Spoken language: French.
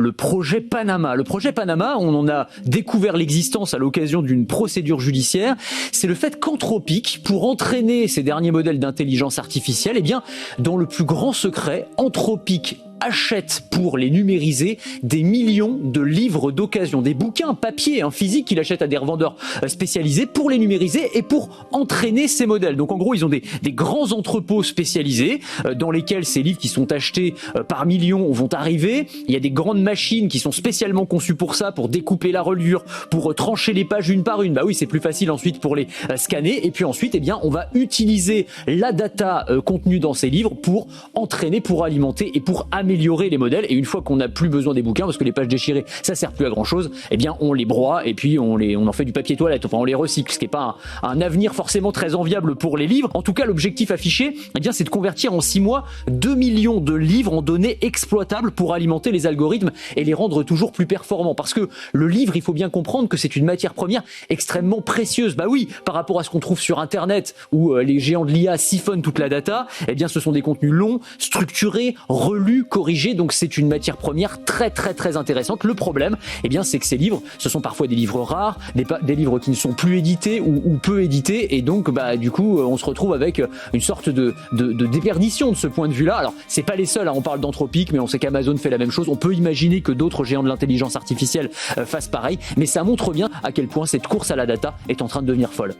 Le projet Panama. Le projet Panama, on en a découvert l'existence à l'occasion d'une procédure judiciaire. C'est le fait qu'Anthropic, pour entraîner ces derniers modèles d'intelligence artificielle, eh bien, dans le plus grand secret, Anthropic achète pour les numériser des millions de livres d'occasion, des bouquins papier, physiques qu'il achète à des revendeurs spécialisés pour les numériser et pour entraîner ces modèles. Donc en gros, ils ont des grands entrepôts spécialisés dans lesquels ces livres qui sont achetés par millions vont arriver. Il y a des grandes machines qui sont spécialement conçues pour ça, pour découper la reliure, pour trancher les pages une par une. Bah oui, c'est plus facile ensuite pour les scanner. Et puis ensuite, eh bien, on va utiliser la data contenue dans ces livres pour entraîner, pour alimenter et pour améliorer les modèles. Et une fois qu'on n'a plus besoin des bouquins, parce que les pages déchirées, ça sert plus à grand chose, eh bien, on les broie et puis on en fait du papier toilette. Enfin, on les recycle, ce qui n'est pas un avenir forcément très enviable pour les livres. En tout cas, l'objectif affiché, eh bien, c'est de convertir en 6 mois 2 millions de livres en données exploitables pour alimenter les algorithmes et les rendre toujours plus performants. Parce que le livre, il faut bien comprendre que c'est une matière première extrêmement précieuse. Bah oui, par rapport à ce qu'on trouve sur Internet où les géants de l'IA siphonnent toute la data, eh bien, ce sont des contenus longs, structurés, relus, corrigés. Donc, c'est une matière première très, très, très intéressante. Le problème, eh bien, c'est que ces livres, ce sont parfois des livres rares, des livres qui ne sont plus édités ou peu édités. Et donc, bah, du coup, on se retrouve avec une sorte de déperdition de ce point de vue-là. Alors, c'est pas les seuls, on parle d'Anthropic, mais on sait qu'Amazon fait la même chose. On peut imaginer que d'autres géants de l'intelligence artificielle fassent pareil. Mais ça montre bien à quel point cette course à la data est en train de devenir folle.